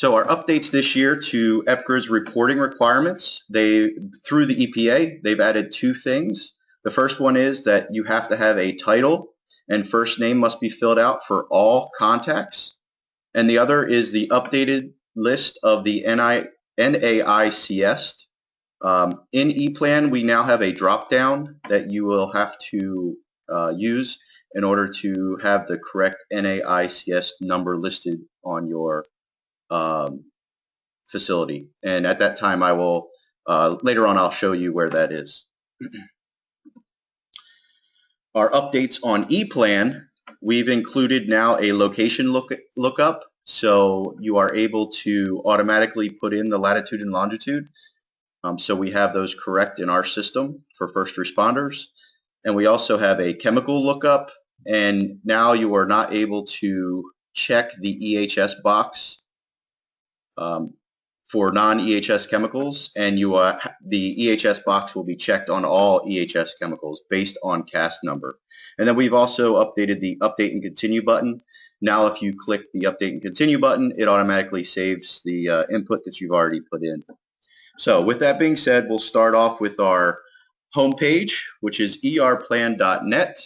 So our updates this year to EPGR's reporting requirements, through the EPA, they've added two things. The first one is that you have to have a title and first name must be filled out for all contacts. And the other is the updated list of the NAICS. In ePlan, we now have a drop-down that you will have to use in order to have the correct NAICS number listed on your facility. And at that time, I will, later on, I'll show you where that is. Our updates on ePlan, we've included now a location lookup, so you are able to automatically put in the latitude and longitude. So we have those correct in our system for first responders. And we also have a chemical lookup, and now you are not able to check the EHS box for non-EHS chemicals, and the EHS box will be checked on all EHS chemicals based on CAS number. And then we've also updated the update and continue button. Now if you click the update and continue button, it automatically saves the input that you've already put in. So with that being said, we'll start off with our homepage, which is erplan.net.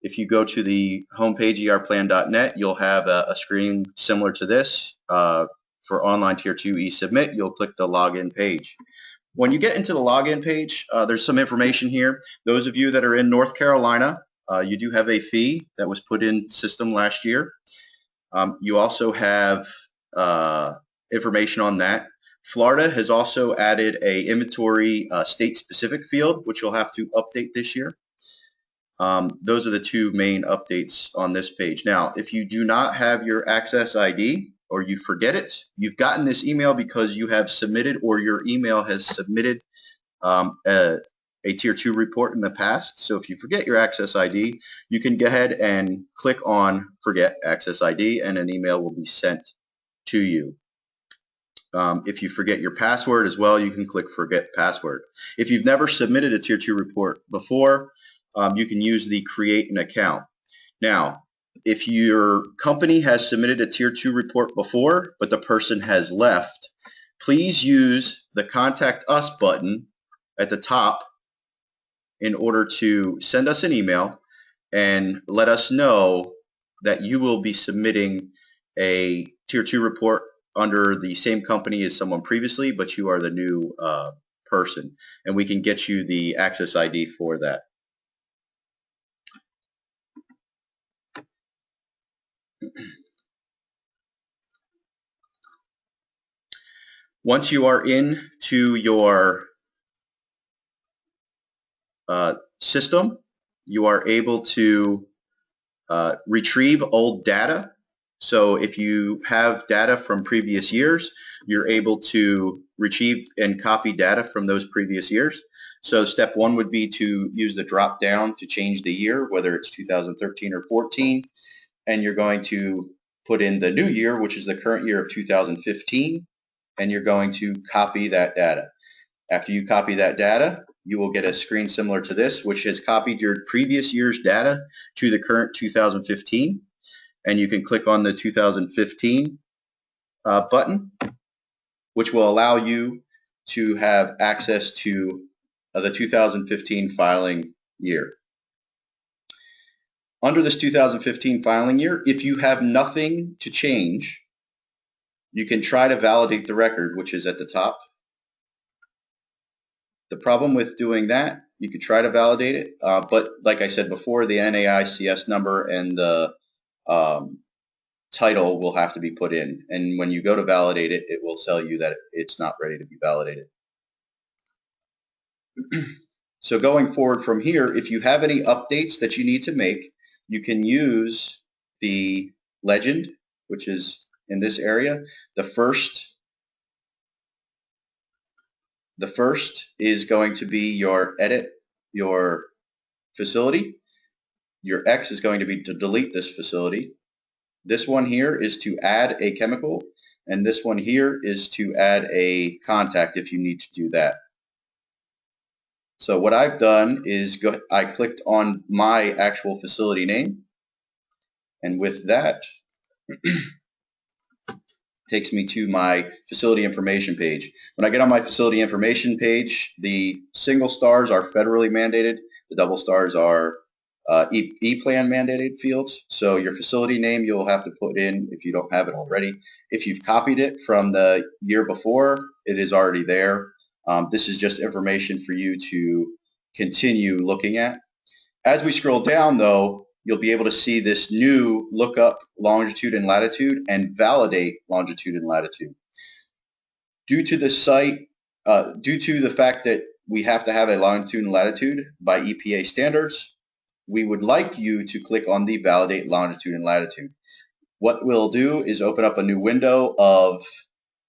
If you go to the homepage erplan.net, you'll have a screen similar to this. For online Tier 2 eSubmit, you'll click the login page. When you get into the login page, there's some information here. Those of you that are in North Carolina, you do have a fee that was put in system last year. You also have information on that. Florida has also added a inventory state-specific field, which you'll have to update this year. Those are the two main updates on this page. Now, if you do not have your Access ID, or you forget it, you've gotten this email because you have submitted, or your email has submitted a Tier 2 report in the past. So if you forget your Access ID, you can go ahead and click on Forget Access ID, and an email will be sent to you. If you forget your password as well, you can click Forget Password. If you've never submitted a Tier 2 report before, you can use the Create an Account. Now, if your company has submitted a Tier 2 report before, but the person has left, please use the Contact Us button at the top in order to send us an email and let us know that you will be submitting a Tier 2 report under the same company as someone previously, but you are the new person, and we can get you the Access ID for that. Once you are into your system, you are able to retrieve old data. So if you have data from previous years, you're able to retrieve and copy data from those previous years. So step one would be to use the drop down to change the year, whether it's 2013 or 14, and you're going to put in the new year, which is the current year of 2015, and you're going to copy that data. After you copy that data, you will get a screen similar to this, which has copied your previous year's data to the current 2015, and you can click on the 2015 button, which will allow you to have access to the 2015 filing year. Under this 2015 filing year, if you have nothing to change, you can try to validate the record, which is at the top. The problem with doing that, you could try to validate it, but like I said before, the NAICS number and the title will have to be put in, and when you go to validate it, it will tell you that it's not ready to be validated. So going forward from here, if you have any updates that you need to make, you can use the legend, which is in this area. The first is going to be your edit your facility. Your X is going to be to delete this facility. This one here is to add a chemical, and this one here is to add a contact if you need to do that. So what I've done is I clicked on my actual facility name, and with that takes me to my facility information page. When I get on my facility information page, the single stars are federally mandated. The double stars are E-plan mandated fields. So your facility name you'll have to put in if you don't have it already. If you've copied it from the year before, it is already there. This is just information for you to continue looking at. As we scroll down, though, you'll be able to see this new look up longitude and latitude and validate longitude and latitude. Due to the fact that we have to have a longitude and latitude by EPA standards, we would like you to click on the validate longitude and latitude. What we'll do is open up a new window of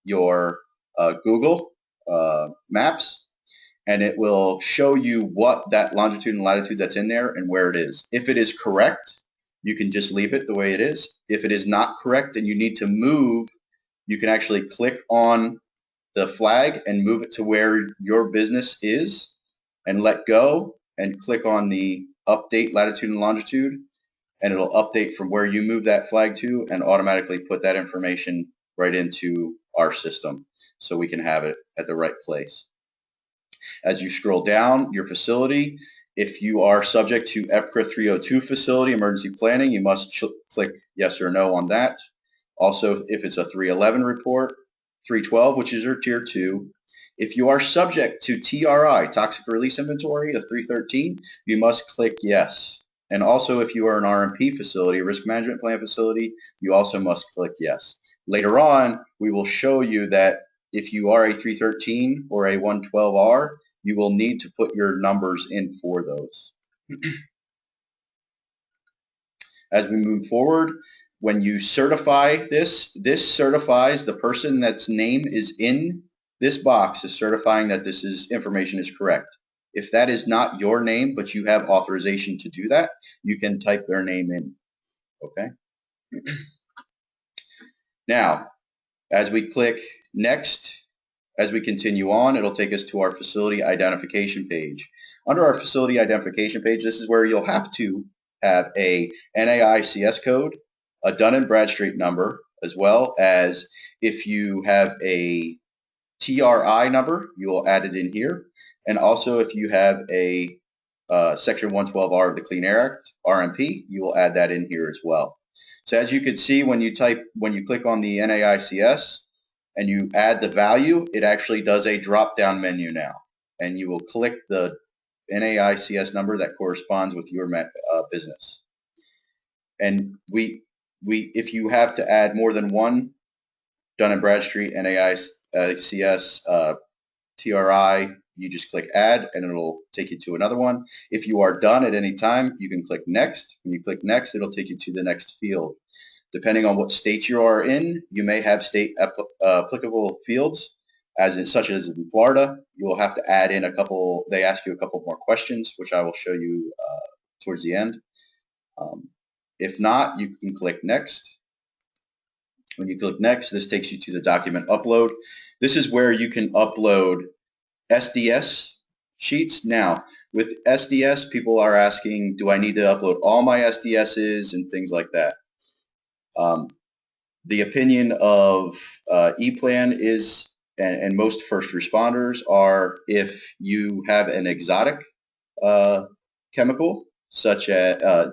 your Google Maps, and it will show you what that longitude and latitude that's in there and where it is. If it is correct, you can just leave it the way it is. If it is not correct and you need to move, you can actually click on the flag and move it to where your business is and let go and click on the update latitude and longitude, and it'll update from where you move that flag to and automatically put that information right into our system so we can have it at the right place. As you scroll down your facility, if you are subject to EPCRA 302 facility emergency planning, you must click yes or no on that. Also, if it's a 311 report, 312, which is your tier 2. If you are subject to TRI, toxic release inventory of 313, you must click yes. And also, if you are an RMP facility, risk management plan facility, you also must click yes. Later on, we will show you that if you are a 313 or a 112R, you will need to put your numbers in for those. As we move forward, when you certify this certifies the person that's name is in this box is certifying that this information is correct. If that is not your name, but you have authorization to do that, you can type their name in. Okay. Now, as we click next, as we continue on, it'll take us to our facility identification page. Under our facility identification page, this is where you'll have to have a NAICS code, a Dun & Bradstreet number, as well as if you have a TRI number, you will add it in here. And also if you have a Section 112R of the Clean Air Act, RMP, you will add that in here as well. So as you can see, when you click on the NAICS and you add the value, it actually does a drop-down menu now. And you will click the NAICS number that corresponds with your business. And if you have to add more than one Dun & Bradstreet, NAICS, TRI, you just click add and it'll take you to another one. If you are done at any time, you can click next. When you click next, it'll take you to the next field. Depending on what state you are in, you may have state applicable fields, such as in Florida. You will have to add in they ask you a couple more questions, which I will show you towards the end. If not, you can click next. When you click next, this takes you to the document upload. This is where you can upload SDS sheets. Now, with SDS, people are asking, do I need to upload all my SDSs and things like that? The opinion of E-Plan is, and most first responders are, if you have an exotic chemical, such as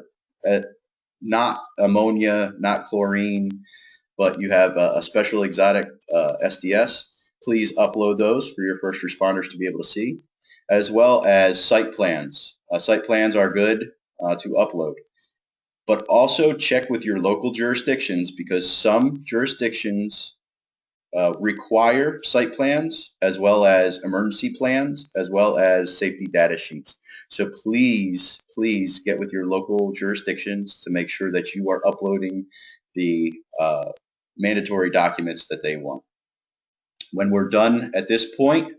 not ammonia, not chlorine, but you have a special exotic SDS, please upload those for your first responders to be able to see, as well as site plans. Site plans are good to upload. But also check with your local jurisdictions, because some jurisdictions require site plans as well as emergency plans as well as safety data sheets. So please get with your local jurisdictions to make sure that you are uploading the mandatory documents that they want. When we're done at this point,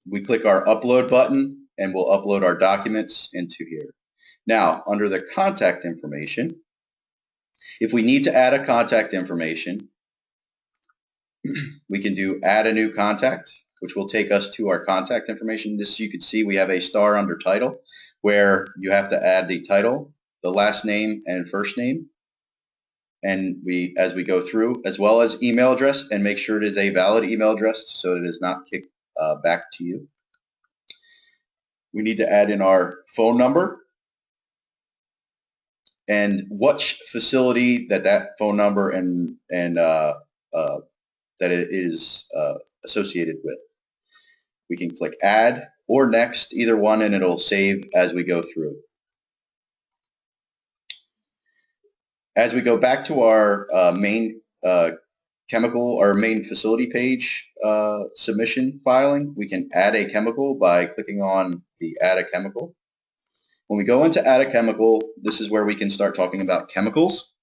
we click our upload button and we'll upload our documents into here. Now, under the contact information, if we need to add a contact information, we can do add a new contact, which will take us to our contact information. This, you can see we have a star under title where you have to add the title, the last name and first name. and as we go through, as well as email address, and make sure it is a valid email address so it is not kicked back to you. We need to add in our phone number and which facility that phone number and that it is associated with. We can click add or next, either one, and it'll save as we go through. As we go back to our main chemical or main facility page submission filing, we can add a chemical by clicking on the add a chemical. When we go into add a chemical, this is where we can start talking about chemicals.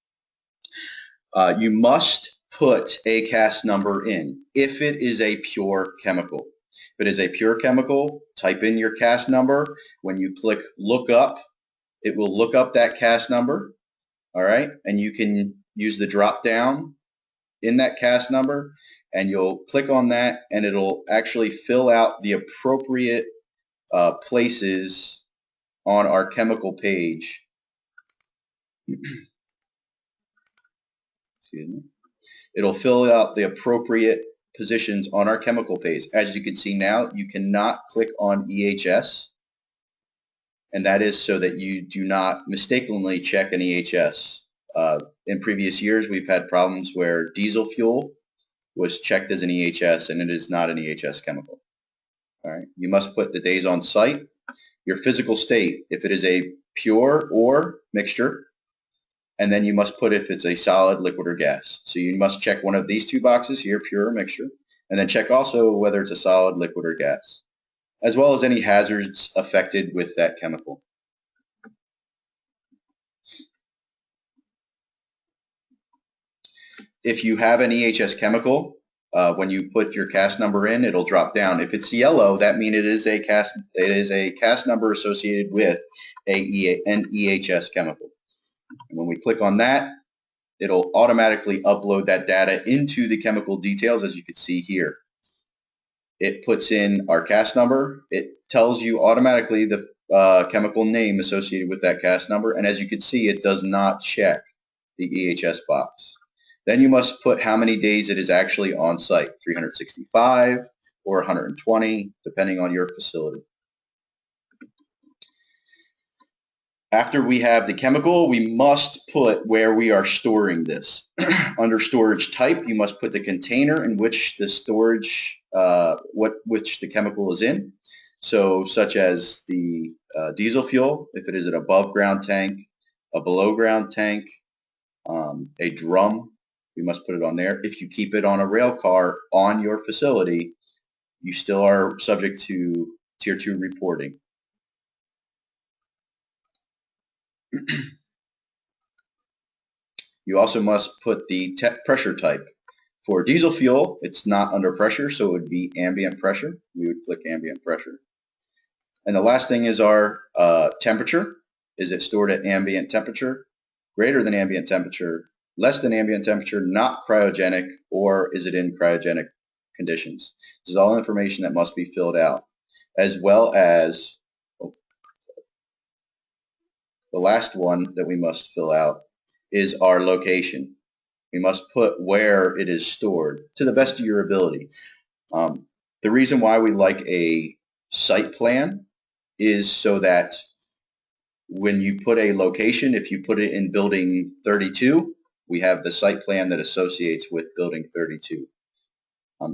You must put a CAS number in if it is a pure chemical. If it is a pure chemical, type in your CAS number. When you click look up, it will look up that CAS number. All right, and you can use the drop down in that CAS number, and you'll click on that, and it'll actually fill out the appropriate places on our chemical page. Excuse me. It'll fill out the appropriate positions on our chemical page. As you can see now, you cannot click on EHS, and that is so that you do not mistakenly check an EHS. In previous years, we've had problems where diesel fuel was checked as an EHS, and it is not an EHS chemical. All right. You must put the days on site, your physical state, if it is a pure or mixture, and then you must put if it's a solid, liquid, or gas. So you must check one of these two boxes here, pure or mixture, and then check also whether it's a solid, liquid, or gas, as well as any hazards affected with that chemical. If you have an EHS chemical, when you put your CAS number in, it'll drop down. If it's yellow, that means it is a CAS number associated with an EHS chemical. And when we click on that, it'll automatically upload that data into the chemical details, as you can see here. It puts in our CAS number. It tells you automatically the chemical name associated with that CAS number, and as you can see, it does not check the EHS box. Then you must put how many days it is actually on site, 365 or 120, depending on your facility. After we have the chemical, we must put where we are storing this. Under storage type, you must put the container in which the storage, which the chemical is in. So such as the diesel fuel, if it is an above ground tank, a below ground tank, a drum, we must put it on there. If you keep it on a rail car on your facility, you still are subject to Tier 2 reporting. You also must put the pressure type. For diesel fuel, it's not under pressure, so it would be ambient pressure. We would click ambient pressure. And the last thing is our temperature. Is it stored at ambient temperature, greater than ambient temperature, less than ambient temperature, not cryogenic, or is it in cryogenic conditions? This is all information that must be filled out, as well as the last one that we must fill out is our location. We must put where it is stored to the best of your ability. The reason why we like a site plan is so that when you put a location, if you put it in building 32, we have the site plan that associates with building 32.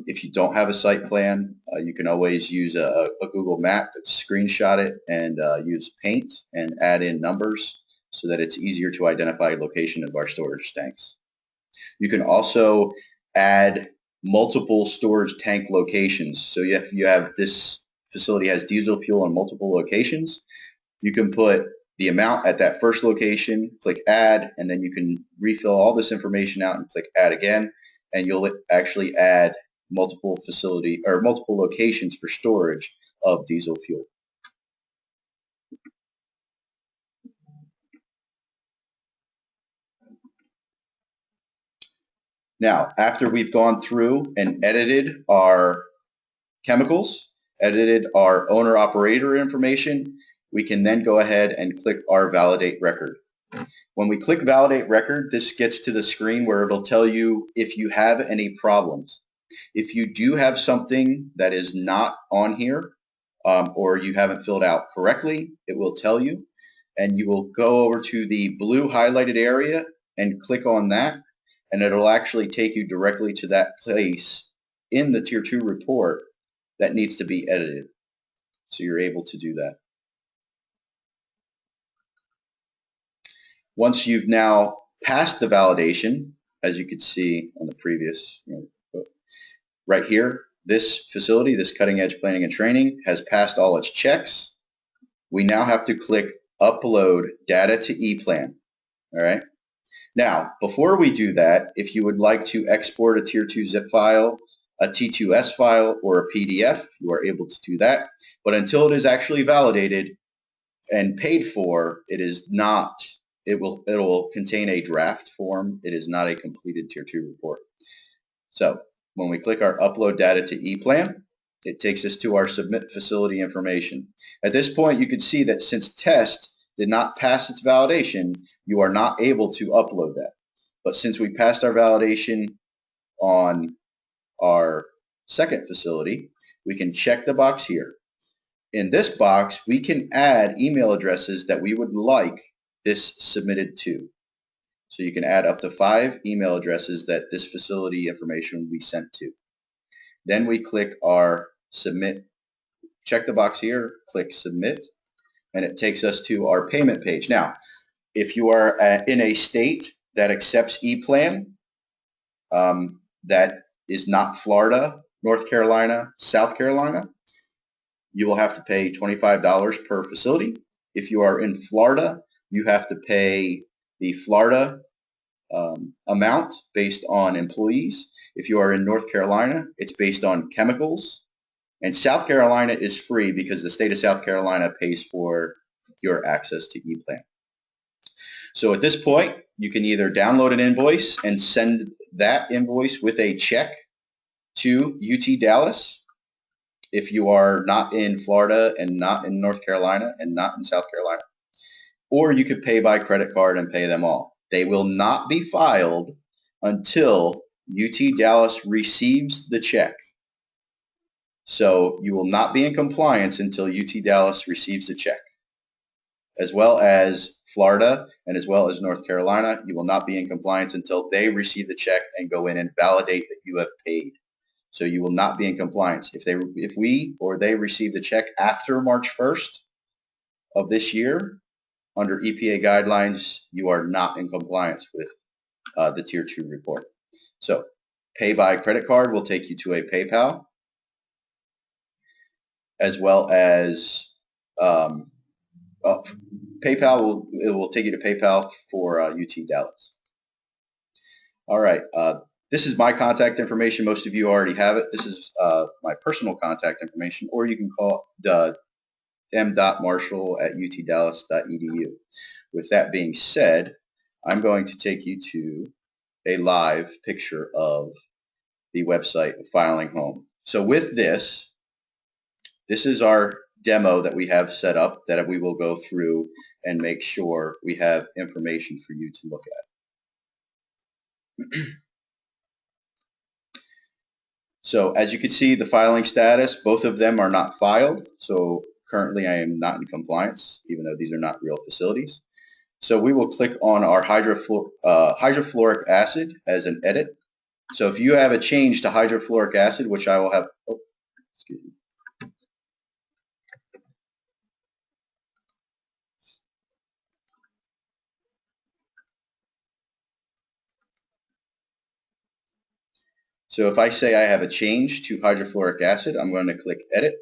If you don't have a site plan, you can always use a Google map, screenshot it, and use paint and add in numbers so that it's easier to identify location of our storage tanks. You can also add multiple storage tank locations. So if you have this facility has diesel fuel on multiple locations, you can put the amount at that first location, click add, and then you can refill all this information out and click add again, and you'll actually add multiple facility or multiple locations for storage of diesel fuel. Now, after we've gone through and edited our chemicals, edited our owner-operator information, we can then go ahead and click our validate record. When we click Validate Record, this gets to the screen where it'll tell you if you have any problems. If you do have something that is not on here, or you haven't filled out correctly, it will tell you, and you will go over to the blue highlighted area and click on that, and it'll actually take you directly to that place in the Tier 2 report that needs to be edited. So you're able to do that. Once you've now passed the validation, as you could see on the previous, right here, this facility, this Cutting Edge Planning and Training, has passed all its checks. We now have to click Upload Data to ePlan. All right. Now, before we do that, if you would like to export a Tier 2 zip file, a T2S file, or a PDF, you are able to do that. But until it is actually validated and paid for, it is not. It will contain a draft form. It is not a completed Tier 2 report. So when we click our Upload Data to ePlan, it takes us to our Submit Facility Information. At this point, you can see that since test did not pass its validation, you are not able to upload that. But since we passed our validation on our second facility, we can check the box here. In this box, we can add email addresses that we would like this submitted to. So you can add up to 5 email addresses that this facility information will be sent to. Then we click our Submit. Check the box here, click Submit, and it takes us to our payment page. Now, if you are in a state that accepts ePlan, that is not Florida, North Carolina, South Carolina, you will have to pay $25 per facility. If you are in Florida, you have to pay the Florida amount based on employees. If you are in North Carolina, it's based on chemicals. And South Carolina is free because the state of South Carolina pays for your access to ePlan. So at this point, you can either download an invoice and send that invoice with a check to UT Dallas if you are not in Florida and not in North Carolina and not in South Carolina. Or you could pay by credit card and pay them all. They will not be filed until UT Dallas receives the check. So you will not be in compliance until UT Dallas receives the check. As well as Florida and as well as North Carolina, you will not be in compliance until they receive the check and go in and validate that you have paid. So you will not be in compliance. If we or they receive the check after March 1st of this year, under EPA guidelines, you are not in compliance with the Tier 2 report. So pay by credit card will take you to a PayPal, as well as PayPal will take you to PayPal for UT Dallas. All right. This is my contact information. Most of you already have it. This is my personal contact information, or you can call m.marshall@utdallas.edu. With that being said, I'm going to take you to a live picture of the website of Filing Home. So with this is our demo that we have set up that we will go through and make sure we have information for you to look at. So as you can see, the filing status, both of them are not filed. So currently I am not in compliance, even though these are not real facilities. So we will click on our hydrofluoric acid as an edit. So if you have a change to hydrofluoric acid, which I will have, excuse me. So if I say I have a change to hydrofluoric acid, I'm going to click Edit.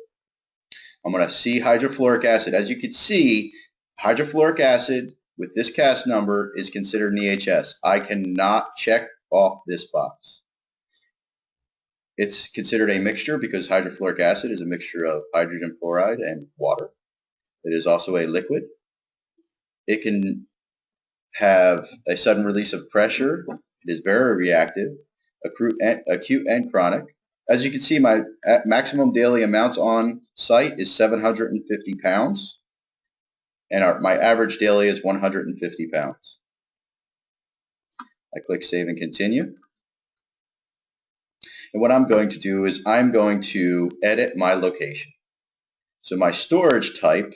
I'm going to see hydrofluoric acid. As you can see, hydrofluoric acid with this CAS number is considered an EHS. I cannot check off this box. It's considered a mixture because hydrofluoric acid is a mixture of hydrogen fluoride and water. It is also a liquid. It can have a sudden release of pressure. It is very reactive, acute and chronic. As you can see, my maximum daily amounts on site is 750 pounds. and my average daily is 150 pounds. I click Save and Continue. And what I'm going to do is I'm going to edit my location. So my storage type,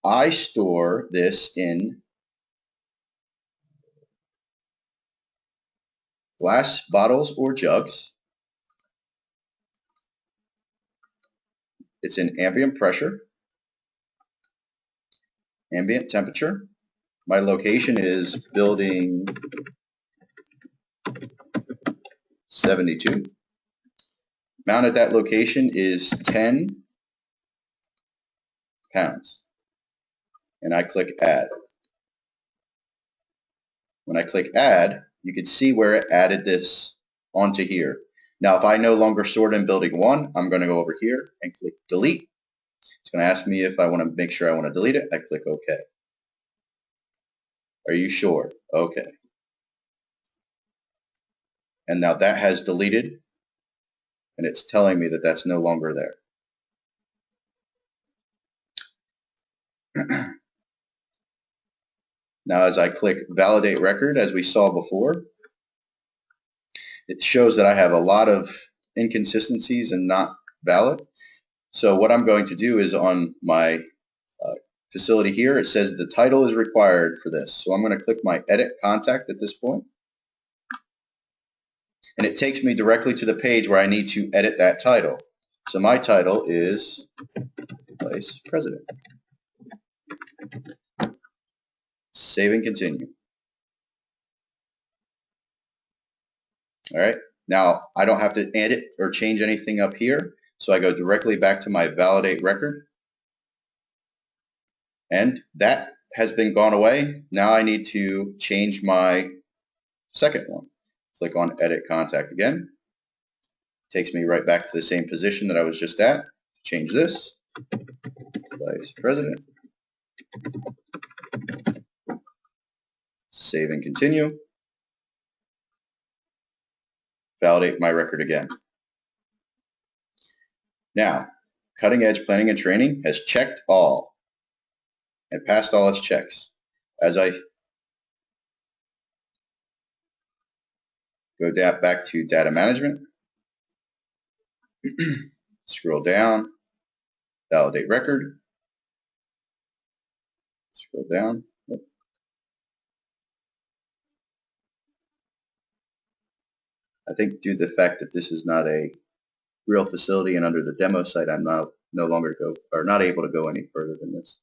I store this in glass bottles or jugs. It's in ambient pressure, ambient temperature. My location is building 72. Mount at that location is 10 pounds. And I click Add. When I click Add, you can see where it added this onto here. Now, if I no longer store it in building 1, I'm going to go over here and click Delete. It's going to ask me if I want to make sure I want to delete it. I click OK. Are you sure? Okay. And now that has deleted, and it's telling me that that's no longer there. Now as I click Validate Record, as we saw before, it shows that I have a lot of inconsistencies and not valid. So what I'm going to do is on my facility here, it says the title is required for this. So I'm going to click my Edit Contact at this point. And it takes me directly to the page where I need to edit that title. So my title is Vice President. Save and Continue. All right, now I don't have to edit or change anything up here, so I go directly back to my Validate Record. And that has been gone away. Now I need to change my second one. Click on Edit Contact again. Takes me right back to the same position that I was just at. Change this. Vice President. Save and Continue. Validate my record again. Now, Cutting Edge Planning and Training has checked all and passed all its checks. As I go back to Data Management, scroll down, Validate Record, scroll down. I think due to the fact that this is not a real facility and under the demo site, I'm no longer not able to go any further than this.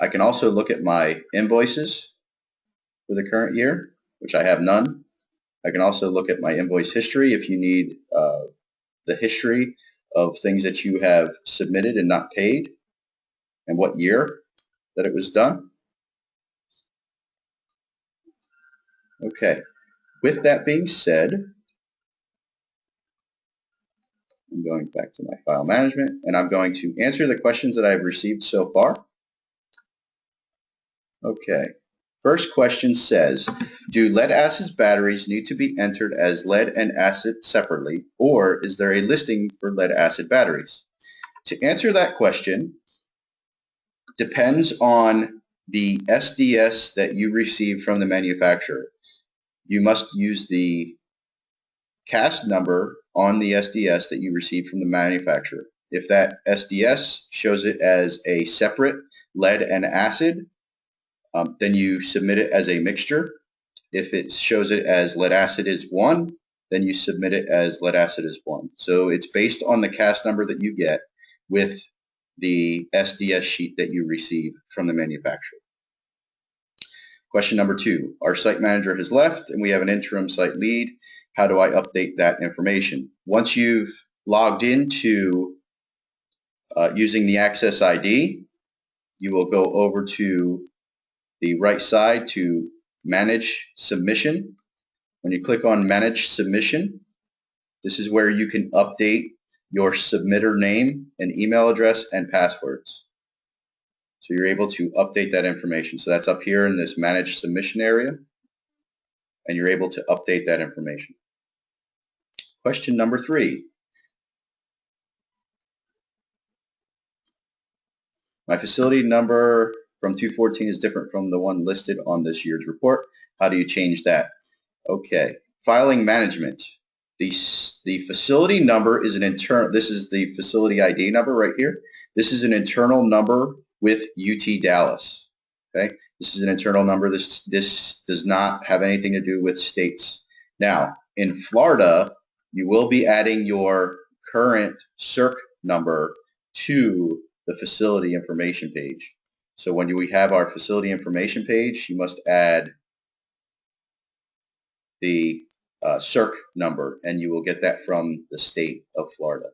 I can also look at my invoices for the current year, which I have none. I can also look at my invoice history if you need the history of things that you have submitted and not paid and what year that it was done. Okay, with that being said, I'm going back to my file management and I'm going to answer the questions that I've received so far. Okay, first question says, do lead acid batteries need to be entered as lead and acid separately, or is there a listing for lead acid batteries? To answer that question depends on the SDS that you receive from the manufacturer. You must use the CAS number on the SDS that you receive from the manufacturer. If that SDS shows it as a separate lead and acid, then you submit it as a mixture. If it shows it as lead acid is 1, then you submit it as lead acid is 1. So it's based on the CAS number that you get with the SDS sheet that you receive from the manufacturer. Question number 2, our site manager has left and we have an interim site lead. How do I update that information? Once you've logged into using the Access ID, you will go over to the right side to Manage Submission. When you click on Manage Submission, this is where you can update your submitter name and email address and passwords. So you're able to update that information. So that's up here in this Manage Submission area, and you're able to update that information. Question number 3. My facility number from 214 is different from the one listed on this year's report. How do you change that? Okay, filing management. The facility number is an internal, this is the facility ID number right here. This is an internal number with UT Dallas. Okay, this is an internal number. This does not have anything to do with states. Now, in Florida, you will be adding your current CERC number to the facility information page. So when we have our facility information page, you must add the CERC number, and you will get that from the state of Florida.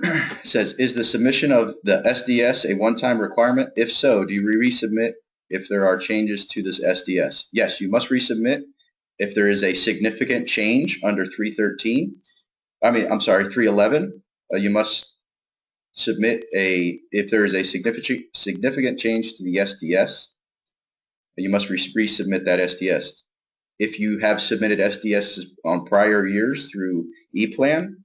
It says, is the submission of the SDS a one-time requirement? If so, do you resubmit if there are changes to this SDS? Yes, you must resubmit if there is a significant change under 311. You must submit if there is a significant change to the SDS, you must resubmit that SDS. If you have submitted SDSs on prior years through ePlan,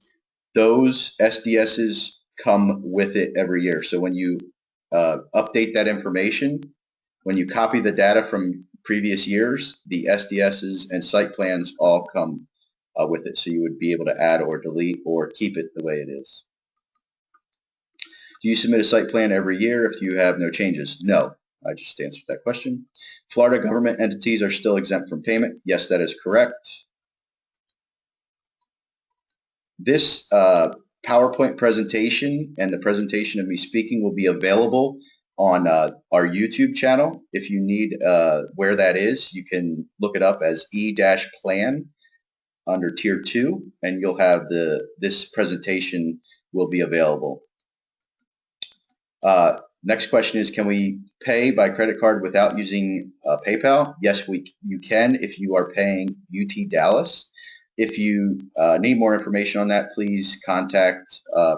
those SDSs come with it every year. So when you update that information, when you copy the data from previous years, the SDSs and site plans all come with it. So you would be able to add or delete or keep it the way it is. Do you submit a site plan every year if you have no changes? No. I just answered that question. Florida government entities are still exempt from payment. Yes, that is correct. This PowerPoint presentation and the presentation of me speaking will be available on our YouTube channel. If you need where that is, you can look it up as E-Plan under Tier 2, and you'll have this presentation will be available. Next question is, can we pay by credit card without using PayPal? Yes, you can if you are paying UT Dallas. If you need more information on that, please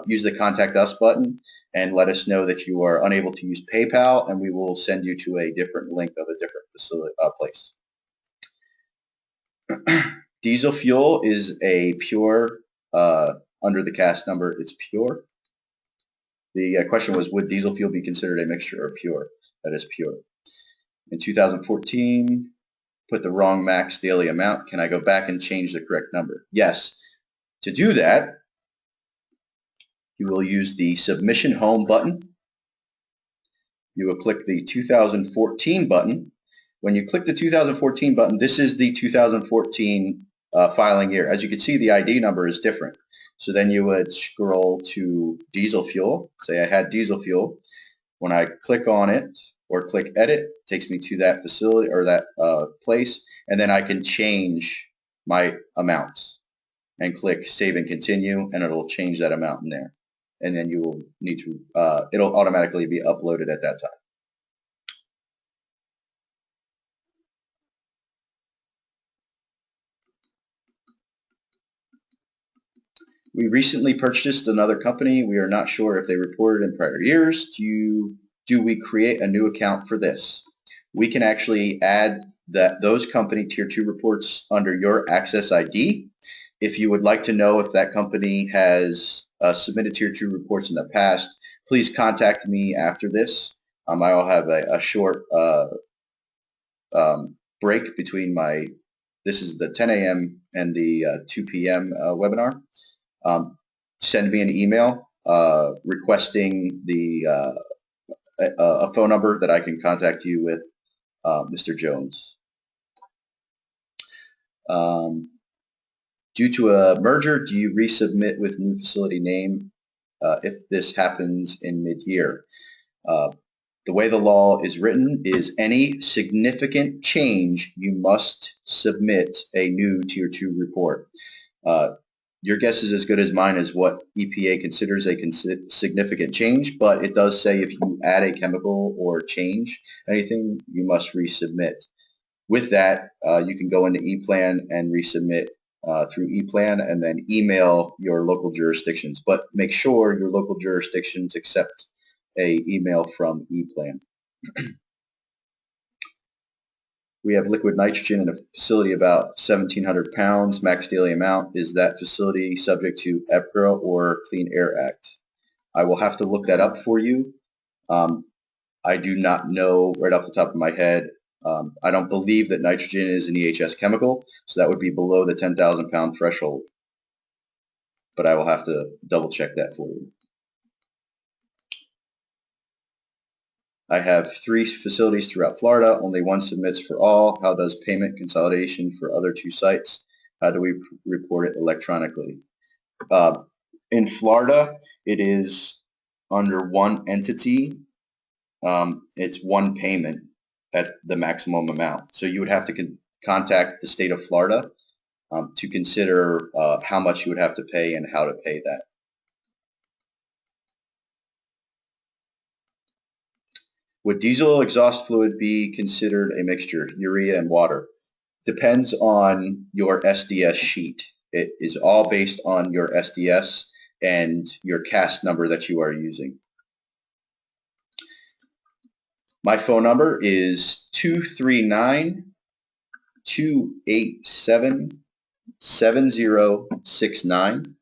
use the Contact Us button and let us know that you are unable to use PayPal, and we will send you to a different link of a different facility place. Diesel fuel is a pure, under the CAS number, it's pure. The question was, would diesel fuel be considered a mixture or pure? That is pure. In 2014, put the wrong max daily amount. Can I go back and change the correct number? Yes. To do that, you will use the Submission Home button. You will click the 2014 button. When you click the 2014 button, this is the 2014 filing year. As you can see, the ID number is different. So then you would scroll to diesel fuel. Say I had diesel fuel. When I click on it or click edit, it takes me to that facility or that place, and then I can change my amounts and click save and continue, and it'll change that amount in there. And then you will need to, it'll automatically be uploaded at that time. We recently purchased another company. We are not sure if they reported in prior years. Do we create a new account for this? We can actually add those company Tier 2 reports under your Access ID. If you would like to know if that company has submitted Tier 2 reports in the past, please contact me after this. I will have a short break between this is the 10 a.m. and the 2 p.m. Webinar. Send me an email requesting a phone number that I can contact you with, Mr. Jones. Due to a merger, do you resubmit with new facility name if this happens in mid-year? The way the law is written is any significant change, you must submit a new Tier 2 report. Your guess is as good as mine as what EPA considers a significant change, but it does say if you add a chemical or change anything, you must resubmit. With that, you can go into ePlan and resubmit through ePlan and then email your local jurisdictions. But make sure your local jurisdictions accept an email from ePlan. We have liquid nitrogen in a facility about 1,700 pounds, max daily amount. Is that facility subject to EPCRA or Clean Air Act? I will have to look that up for you. I do not know right off the top of my head. I don't believe that nitrogen is an EHS chemical, so that would be below the 10,000 pound threshold. But I will have to double check that for you. I have 3 facilities throughout Florida. Only one submits for all. How does payment consolidation for other 2 sites? How do we report it electronically? In Florida, it is under one entity. It's one payment at the maximum amount. So you would have to contact the state of Florida to consider how much you would have to pay and how to pay that. Would diesel exhaust fluid be considered a mixture, urea and water? Depends on your SDS sheet. It is all based on your SDS and your CAST number that you are using. My phone number is 239-287-7069,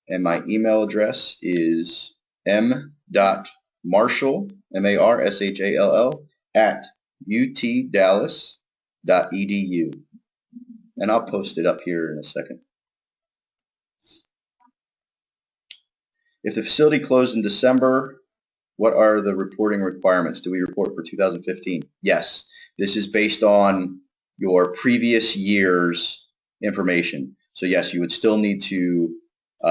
and my email address is m.marshall, M-A-R-S-H-A-L-L, @utdallas.edu. And I'll post it up here in a second. If the facility closed in December, what are the reporting requirements? Do we report for 2015? Yes. This is based on your previous year's information. So yes, you would still need to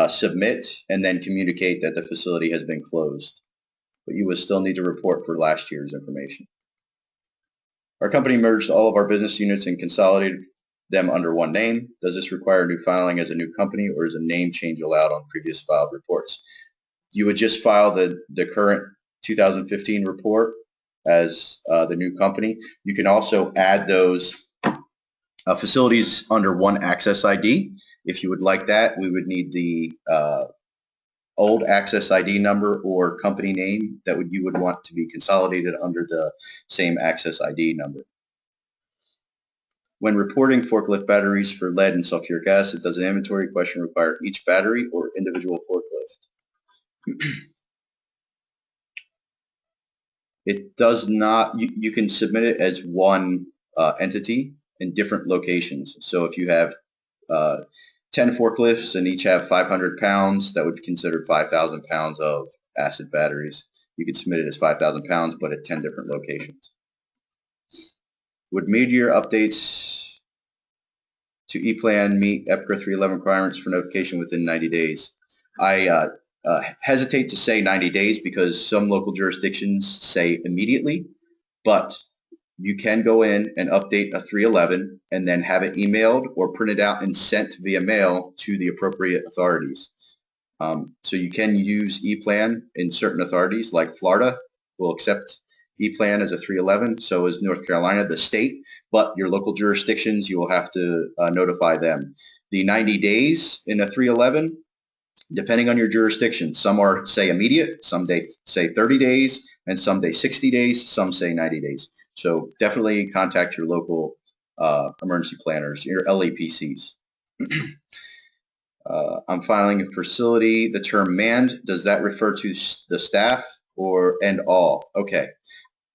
submit and then communicate that the facility has been closed. But you would still need to report for last year's information. Our company merged all of our business units and consolidated them under one name. Does this require new filing as a new company, or is a name change allowed on previous filed reports? You would just file the current 2015 report as the new company. You can also add those facilities under one access ID. If you would like that, we would need the old access ID number or company name that you would want to be consolidated under the same access ID number. When reporting forklift batteries for lead and sulfuric acid, does an inventory question require each battery or individual forklift? It does not. You can submit it as one entity in different locations. So if you have 10 forklifts and each have 500 pounds, that would consider 5,000 pounds of acid batteries. You could submit it as 5,000 pounds, but at 10 different locations. Would mid-year updates to ePlan meet EPCRA 311 requirements for notification within 90 days? I hesitate to say 90 days because some local jurisdictions say immediately, but you can go in and update a 311 and then have it emailed or printed out and sent via mail to the appropriate authorities. So you can use ePlan in certain authorities, like Florida will accept ePlan as a 311, so is North Carolina, the state, but your local jurisdictions, you will have to notify them. The 90 days in a 311, depending on your jurisdiction, some are say immediate, some say 30 days, and some say 60 days, some say 90 days. So definitely contact your local emergency planners, your LEPCs. I'm filing a facility. The term manned, does that refer to the staff and all? Okay,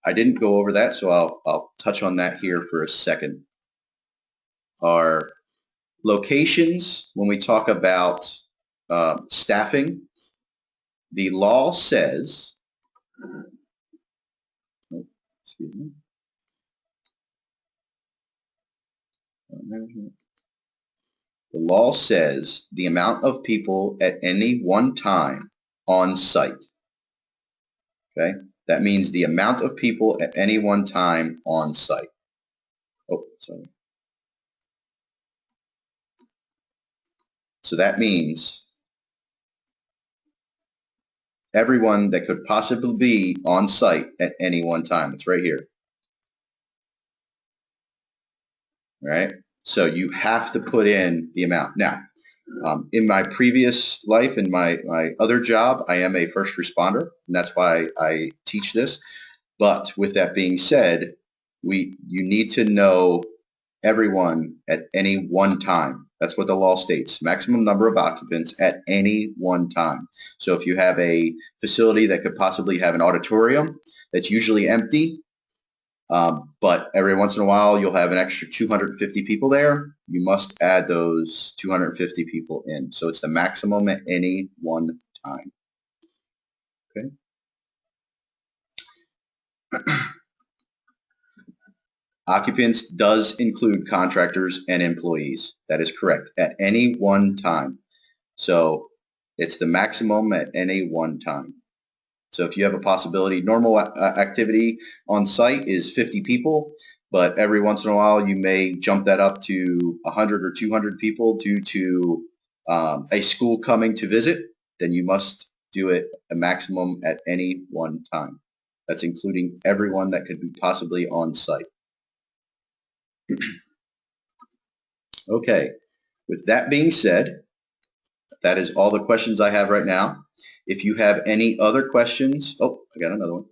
I didn't go over that, so I'll touch on that here for a second. Our locations, when we talk about staffing, the law says, excuse me, the law says the amount of people at any one time on site. Okay, that means the amount of people at any one time on site. Oh, sorry. So that means everyone that could possibly be on site at any one time. It's right here. All right, so you have to put in the amount. Now, in my previous life, in my other job, I am a first responder, and that's why I teach this. But with that being said, you need to know everyone at any one time. That's what the law states. Maximum number of occupants at any one time. So if you have a facility that could possibly have an auditorium that's usually empty, but every once in a while you'll have an extra 250 people there, you must add those 250 people in. So it's the maximum at any one time. Okay. Occupants does include contractors and employees. That is correct, at any one time. So it's the maximum at any one time. So if you have a possibility, normal activity on site is 50 people, but every once in a while you may jump that up to 100 or 200 people due to a school coming to visit, then you must do it a maximum at any one time. That's including everyone that could be possibly on site. Okay, with that being said, that is all the questions I have right now. If you have any other questions, oh, I got another one.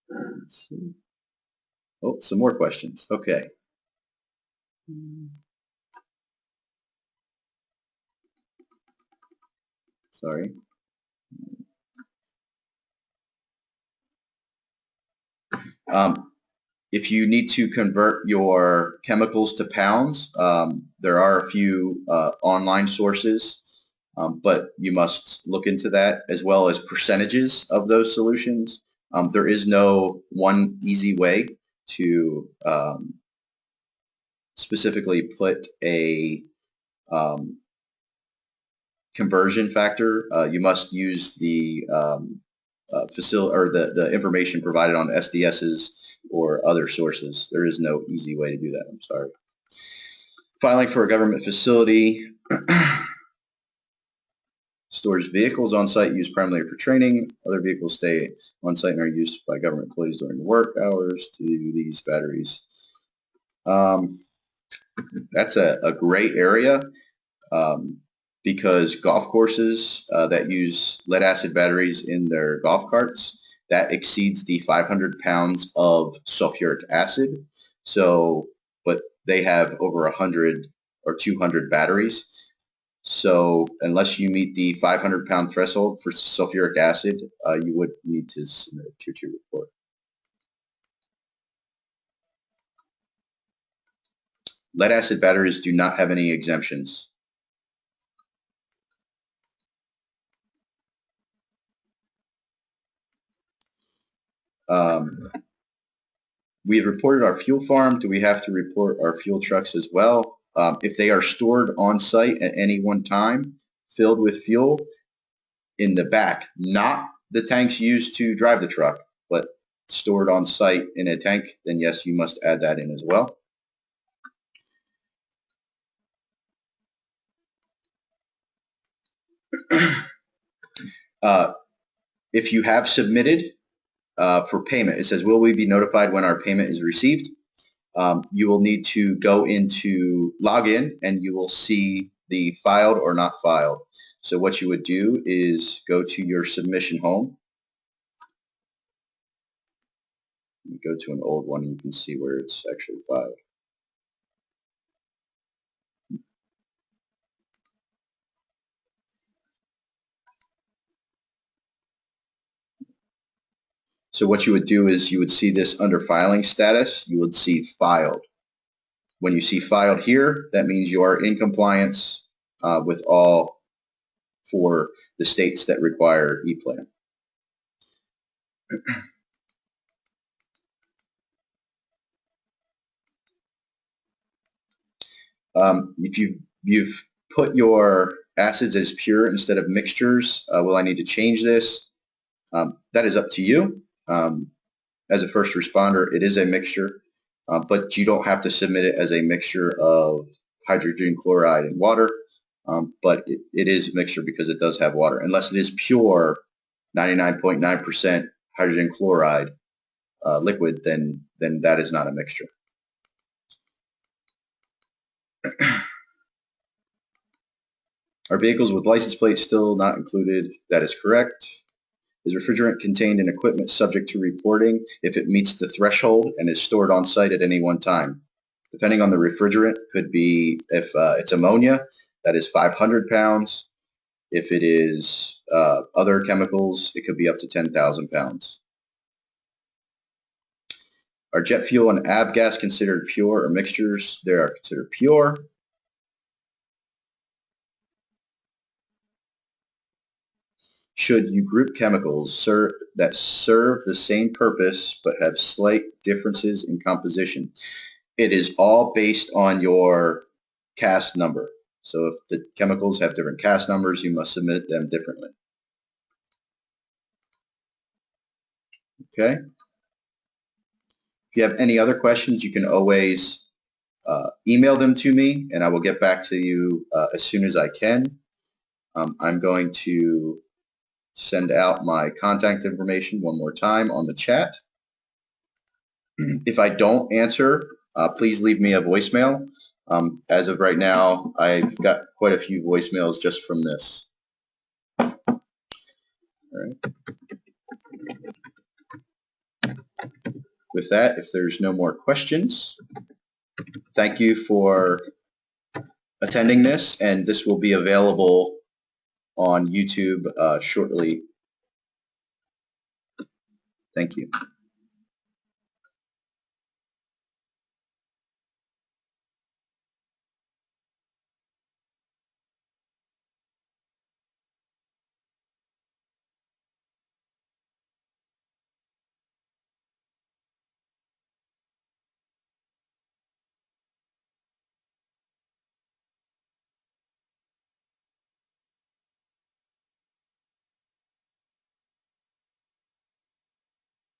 Let's see. Oh, some more questions. Okay. Sorry. If you need to convert your chemicals to pounds, there are a few online sources, but you must look into that, as well as percentages of those solutions. There is no one easy way to specifically put a conversion factor. You must use the facility or the information provided on SDSs or other sources. There is no easy way to do that. I'm sorry. Filing for a government facility stores vehicles on site used primarily for training. Other vehicles stay on site and are used by government employees during work hours to these batteries. That's a gray area because golf courses that use lead acid batteries in their golf carts, that exceeds the 500 pounds of sulfuric acid. So, but they have over 100 or 200 batteries. So unless you meet the 500 pound threshold for sulfuric acid, you would need to submit a Tier 2 report. Lead acid batteries do not have any exemptions. We have reported our fuel farm. Do we have to report our fuel trucks as well? If they are stored on site at any one time, filled with fuel in the back, not the tanks used to drive the truck, but stored on site in a tank, then yes, you must add that in as well. If you have submitted for payment, it says, will we be notified when our payment is received? You will need to go into login and you will see the filed or not filed. So what you would do is go to your submission home. You go to an old one and you can see where it's actually filed. So what you would do is you would see this under filing status, you would see filed. When you see filed here, that means you are in compliance with all for the states that require E-Plan. If you've put your acids as pure instead of mixtures, will I need to change this? That is up to you. As a first responder, it is a mixture, but you don't have to submit it as a mixture of hydrogen chloride and water, but it is a mixture because it does have water. Unless it is pure 99.9% hydrogen chloride liquid, then that is not a mixture. Are vehicles with license plates still not included? That is correct. Is refrigerant contained in equipment subject to reporting if it meets the threshold and is stored on site at any one time? Depending on the refrigerant, could be if it's ammonia, that is 500 pounds. If it is other chemicals, it could be up to 10,000 pounds. Are jet fuel and avgas considered pure or mixtures? They are considered pure. Should you group chemicals that serve the same purpose but have slight differences in composition? It is all based on your CAS number. So if the chemicals have different CAS numbers, you must submit them differently. Okay. If you have any other questions, you can always email them to me, and I will get back to you as soon as I can. I'm going to send out my contact information one more time on the chat. If I don't answer, please leave me a voicemail. As of right now, I've got quite a few voicemails just from this. All right. With that, if there's no more questions, thank you for attending this, and this will be available on YouTube shortly. Thank you.